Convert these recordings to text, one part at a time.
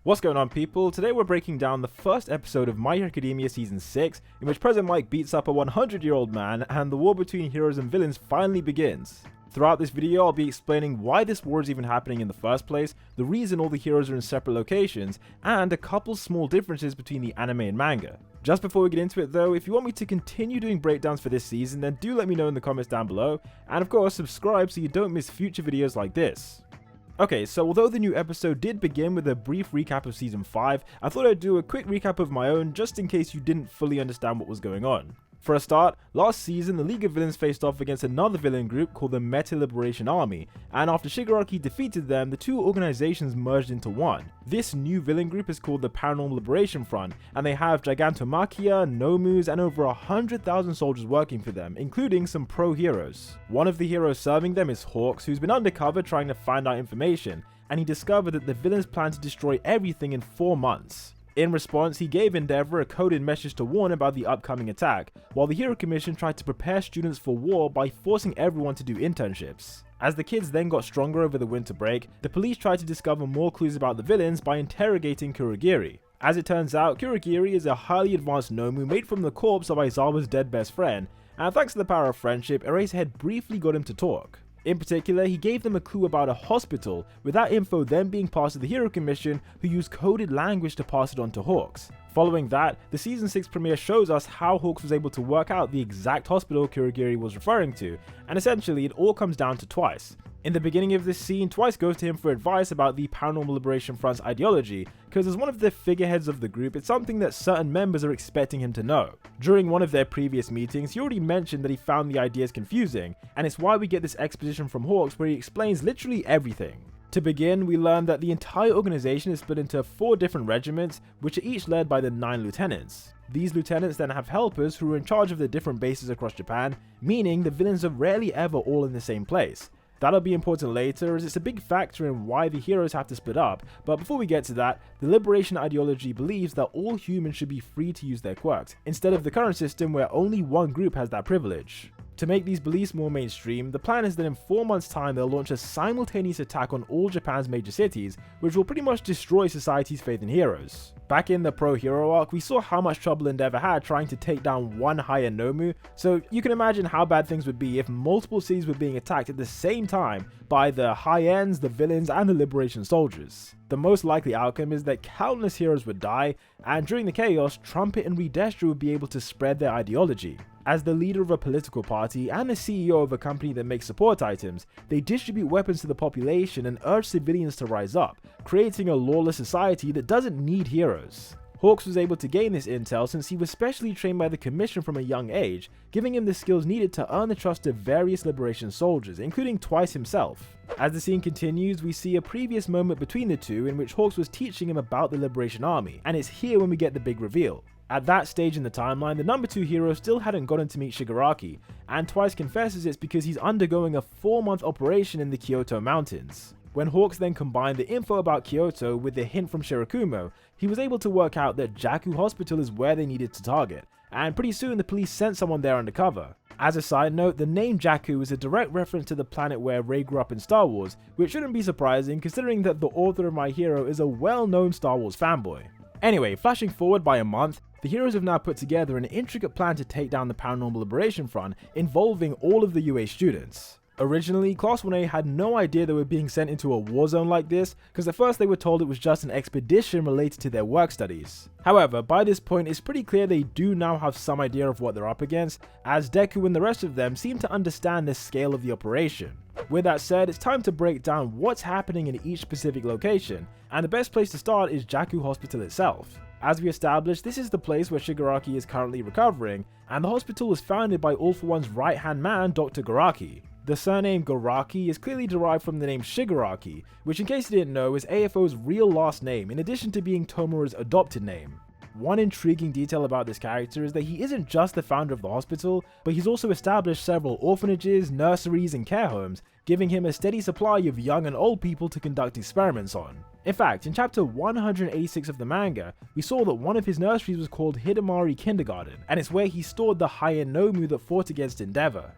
What's going on, people? Today we're breaking down the first episode of My Hero Academia Season 6, in which President Mike beats up a 100-year-old man and the war between heroes and villains finally begins. Throughout this video, I'll be explaining why this war is even happening in the first place, the reason all the heroes are in separate locations, and a couple small differences between the anime and manga. Just before we get into it though, if you want me to continue doing breakdowns for this season, then do let me know in the comments down below, and of course subscribe so you don't miss future videos like this. Okay, so although the new episode did begin with a brief recap of Season 5, I thought I'd do a quick recap of my own just in case you didn't fully understand what was going on. For a start, last season the League of Villains faced off against another villain group called the Liberation Army, and after Shigaraki defeated them, the two organizations merged into one. This new villain group is called the Paranormal Liberation Front, and they have Gigantomachia, nomus, and over 100,000 soldiers working for them, including some pro-heroes. One of the heroes serving them is Hawks, who's been undercover trying to find out information, and he discovered that the villains plan to destroy everything in 4 months. In response, he gave Endeavour a coded message to warn about the upcoming attack, while the Hero Commission tried to prepare students for war by forcing everyone to do internships. As the kids then got stronger over the winter break, the police tried to discover more clues about the villains by interrogating Kurogiri. As it turns out, Kurogiri is a highly advanced Nomu made from the corpse of Aizawa's dead best friend, and thanks to the power of friendship, Eraserhead briefly got him to talk. In particular, he gave them a clue about a hospital, with that info then being passed to the Hero Commission, who used coded language to pass it on to Hawks. Following that, the Season 6 premiere shows us how Hawks was able to work out the exact hospital Kurogiri was referring to, and essentially it all comes down to Twice. In the beginning of this scene, Twice goes to him for advice about the Paranormal Liberation Front's ideology, because as one of the figureheads of the group, it's something that certain members are expecting him to know. During one of their previous meetings, he already mentioned that he found the ideas confusing, and it's why we get this exposition from Hawks where he explains literally everything. To begin, we learn that the entire organization is split into 4 different regiments, which are each led by the 9 lieutenants. These lieutenants then have helpers who are in charge of the different bases across Japan, meaning the villains are rarely ever all in the same place. That'll be important later, as it's a big factor in why the heroes have to split up, but before we get to that, the liberation ideology believes that all humans should be free to use their quirks, instead of the current system where only one group has that privilege. To make these beliefs more mainstream, the plan is that in 4 months' time they'll launch a simultaneous attack on all Japan's major cities, which will pretty much destroy society's faith in heroes. Back in the pro-hero arc, we saw how much trouble Endeavour had trying to take down one high-end Nomu, so you can imagine how bad things would be if multiple cities were being attacked at the same time by the high-ends, the villains, and the liberation soldiers. The most likely outcome is that countless heroes would die, and during the chaos, Trumpet and Redestra would be able to spread their ideology. As the leader of a political party and the CEO of a company that makes support items, they distribute weapons to the population and urge civilians to rise up, creating a lawless society that doesn't need heroes. Hawks was able to gain this intel since he was specially trained by the Commission from a young age, giving him the skills needed to earn the trust of various liberation soldiers, including Twice himself. As the scene continues, we see a previous moment between the two in which Hawks was teaching him about the Liberation Army, and it's here when we get the big reveal. At that stage in the timeline, the number 2 hero still hadn't gotten to meet Shigaraki, and Twice confesses it's because he's undergoing a 4-month operation in the Kyoto mountains. When Hawks then combined the info about Kyoto with the hint from Shirakumo, he was able to work out that Jakku Hospital is where they needed to target, and pretty soon the police sent someone there undercover. As a side note, the name Jakku is a direct reference to the planet where Rey grew up in Star Wars, which shouldn't be surprising considering that the author of My Hero is a well-known Star Wars fanboy. Anyway, flashing forward by a month, the heroes have now put together an intricate plan to take down the Paranormal Liberation Front, involving all of the UA students. Originally, Class 1A had no idea they were being sent into a war zone like this, because at first they were told it was just an expedition related to their work studies. However, by this point it's pretty clear they do now have some idea of what they're up against, as Deku and the rest of them seem to understand the scale of the operation. With that said, it's time to break down what's happening in each specific location, and the best place to start is Jakku Hospital itself. As we established, this is the place where Shigaraki is currently recovering, and the hospital was founded by All For One's right-hand man, Dr. Garaki. The surname Garaki is clearly derived from the name Shigaraki, which in case you didn't know is AFO's real last name in addition to being Tomura's adopted name. One intriguing detail about this character is that he isn't just the founder of the hospital, but he's also established several orphanages, nurseries, and care homes, giving him a steady supply of young and old people to conduct experiments on. In fact, in chapter 186 of the manga, we saw that one of his nurseries was called Hidamari Kindergarten, and it's where he stored the high-end Nomu that fought against Endeavour.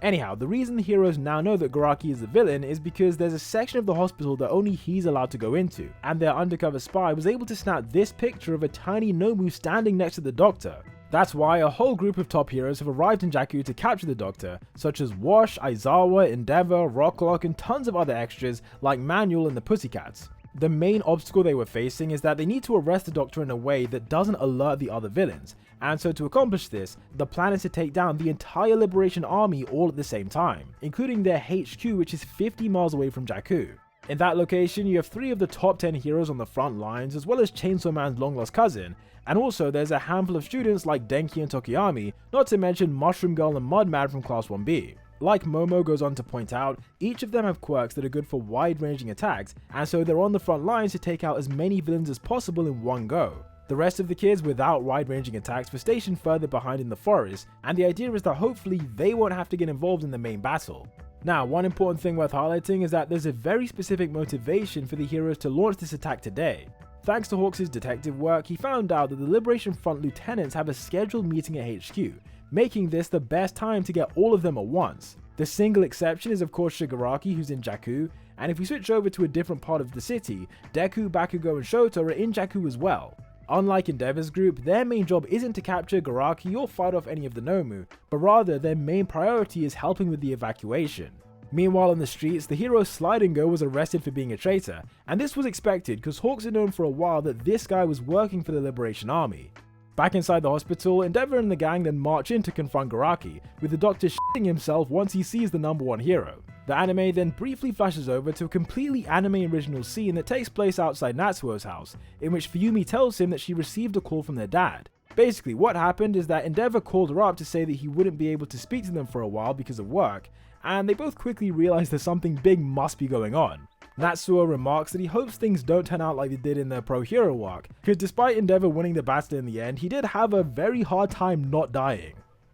Anyhow, the reason the heroes now know that Garaki is the villain is because there's a section of the hospital that only he's allowed to go into, and their undercover spy was able to snap this picture of a tiny Nomu standing next to the doctor. That's why a whole group of top heroes have arrived in Jakku to capture the doctor, such as Wash, Aizawa, Endeavour, Rocklock, and tons of other extras like Manual and the Pussycats. The main obstacle they were facing is that they need to arrest the doctor in a way that doesn't alert the other villains, and so to accomplish this, the plan is to take down the entire Liberation Army all at the same time, including their HQ, which is 50 miles away from Jakku. In that location, you have 3 of the top 10 heroes on the front lines, as well as Chainsaw Man's long-lost cousin, and also there's a handful of students like Denki and Tokiyami, not to mention Mushroom Girl and Mudman from Class 1B. Like Momo goes on to point out, each of them have quirks that are good for wide-ranging attacks, and so they're on the front lines to take out as many villains as possible in one go. The rest of the kids without wide-ranging attacks were stationed further behind in the forest, and the idea is that hopefully they won't have to get involved in the main battle. Now, one important thing worth highlighting is that there's a very specific motivation for the heroes to launch this attack today. Thanks to Hawks' detective work, he found out that the Liberation Front lieutenants have a scheduled meeting at HQ, making this the best time to get all of them at once. The single exception is of course Shigaraki, who's in Jakku, and if we switch over to a different part of the city, Deku, Bakugo and Shoto are in Jakku as well. Unlike Endeavour's group, their main job isn't to capture Garaki or fight off any of the Nomu, but rather their main priority is helping with the evacuation. Meanwhile in the streets, the hero Slide and Go was arrested for being a traitor, and this was expected because Hawks had known for a while that this guy was working for the Liberation Army. Back inside the hospital, Endeavour and the gang then march in to confront Garaki, with the doctor shitting himself once he sees the #1 hero. The anime then briefly flashes over to a completely anime original scene that takes place outside Natsuo's house, in which Fuyumi tells him that she received a call from their dad. Basically, what happened is that Endeavour called her up to say that he wouldn't be able to speak to them for a while because of work, and they both quickly realize that something big must be going on. Natsuo remarks that he hopes things don't turn out like they did in the Pro Hero arc, because despite Endeavour winning the battle in the end, he did have a very hard time not dying.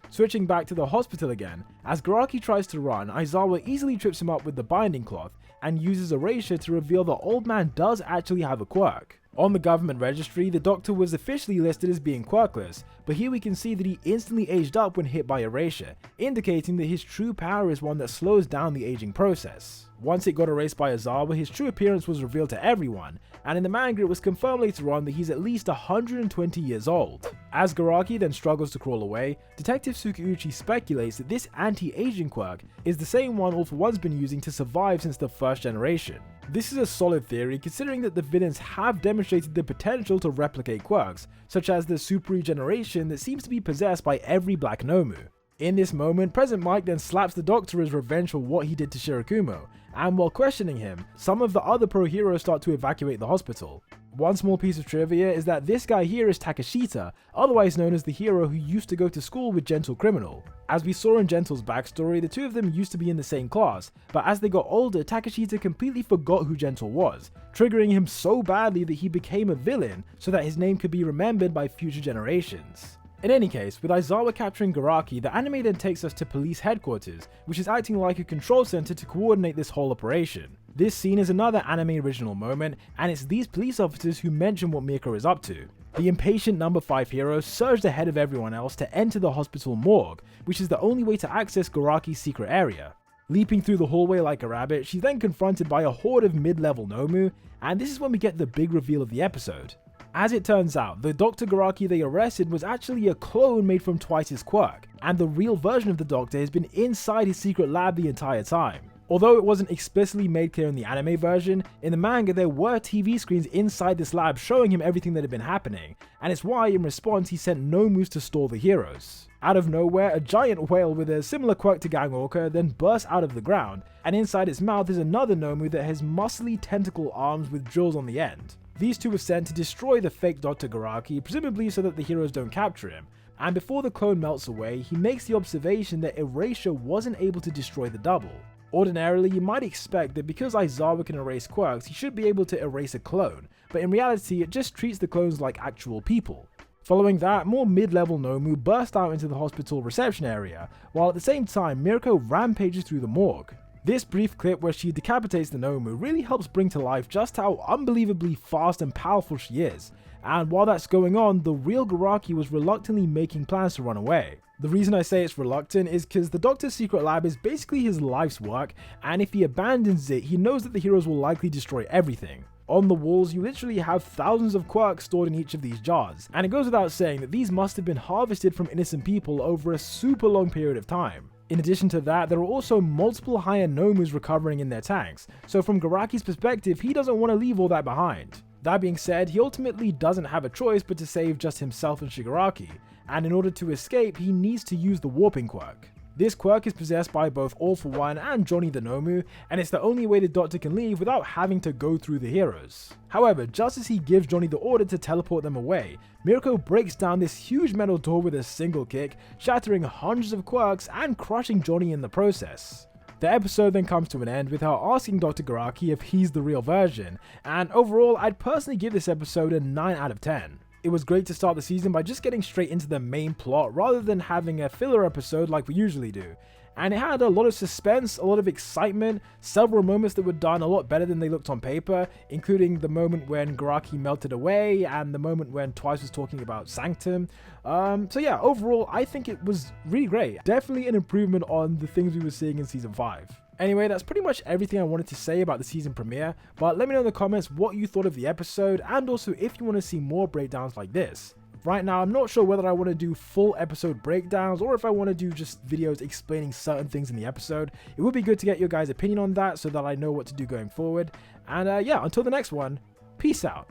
Switching back to the hospital again, as Garaki tries to run, Aizawa easily trips him up with the binding cloth, and uses Erasure to reveal the old man does actually have a quirk. On the government registry, the doctor was officially listed as being quirkless, but here we can see that he instantly aged up when hit by Erasure, indicating that his true power is one that slows down the aging process. Once it got erased by Aizawa, his true appearance was revealed to everyone, and in the manga it was confirmed later on that he's at least 120 years old. As Garaki then struggles to crawl away, Detective Tsukauchi speculates that this anti-aging quirk is the same one All For One's been using to survive since the first generation. This is a solid theory considering that the villains have demonstrated the potential to replicate quirks, such as the super regeneration that seems to be possessed by every black Nomu. In this moment, President Mike then slaps the doctor as revenge for what he did to Shirakumo, and while questioning him, some of the other pro heroes start to evacuate the hospital. One small piece of trivia is that this guy here is Takashita, otherwise known as the hero who used to go to school with Gentle Criminal. As we saw in Gentle's backstory, the two of them used to be in the same class, but as they got older, Takashita completely forgot who Gentle was, triggering him so badly that he became a villain so that his name could be remembered by future generations. In any case, with Aizawa capturing Garaki, the anime then takes us to police headquarters, which is acting like a control center to coordinate this whole operation. This scene is another anime original moment, and it's these police officers who mention what Mirko is up to. The impatient number 5 hero surged ahead of everyone else to enter the hospital morgue, which is the only way to access Garaki's secret area. Leaping through the hallway like a rabbit, she's then confronted by a horde of mid-level Nomu, and this is when we get the big reveal of the episode. As it turns out, the Dr. Garaki they arrested was actually a clone made from twice his quirk, and the real version of the Doctor has been inside his secret lab the entire time. Although it wasn't explicitly made clear in the anime version, in the manga there were TV screens inside this lab showing him everything that had been happening, and it's why in response he sent Nomus to stall the heroes. Out of nowhere, a giant whale with a similar quirk to Gang Orca then bursts out of the ground, and inside its mouth is another Nomu that has muscly tentacle arms with drills on the end. These two were sent to destroy the fake Dr. Garaki, presumably so that the heroes don't capture him, and before the clone melts away, he makes the observation that Erasure wasn't able to destroy the double. Ordinarily, you might expect that because Aizawa can erase quirks, he should be able to erase a clone, but in reality it just treats the clones like actual people. Following that, more mid-level Nomu burst out into the hospital reception area, while at the same time Mirko rampages through the morgue. This brief clip where she decapitates the Nomu really helps bring to life just how unbelievably fast and powerful she is, and while that's going on, the real Garaki was reluctantly making plans to run away. The reason I say it's reluctant is because the Doctor's secret lab is basically his life's work, and if he abandons it, he knows that the heroes will likely destroy everything. On the walls, you literally have thousands of quirks stored in each of these jars, and it goes without saying that these must have been harvested from innocent people over a super long period of time. In addition to that, there are also multiple higher nomus recovering in their tanks, so from Garaki's perspective, he doesn't want to leave all that behind. That being said, he ultimately doesn't have a choice but to save just himself and Shigaraki, and in order to escape, he needs to use the warping quirk. This quirk is possessed by both All For One and Johnny the Nomu, and it's the only way the Doctor can leave without having to go through the heroes. However, just as he gives Johnny the order to teleport them away, Mirko breaks down this huge metal door with a single kick, shattering hundreds of quirks and crushing Johnny in the process. The episode then comes to an end with her asking Dr. Garaki if he's the real version, and overall I'd personally give this episode a 9 out of 10. It was great to start the season by just getting straight into the main plot rather than having a filler episode like we usually do. And it had a lot of suspense, a lot of excitement, several moments that were done a lot better than they looked on paper, including the moment when Garaki melted away and the moment when Twice was talking about Sanctum. So yeah, overall I think it was really great. Definitely an improvement on the things we were seeing in season 5. Anyway, that's pretty much everything I wanted to say about the season premiere, but let me know in the comments what you thought of the episode and also if you want to see more breakdowns like this. Right now, I'm not sure whether I want to do full episode breakdowns or if I want to do just videos explaining certain things in the episode. It would be good to get your guys' opinion on that so that I know what to do going forward. And yeah, until the next one, peace out.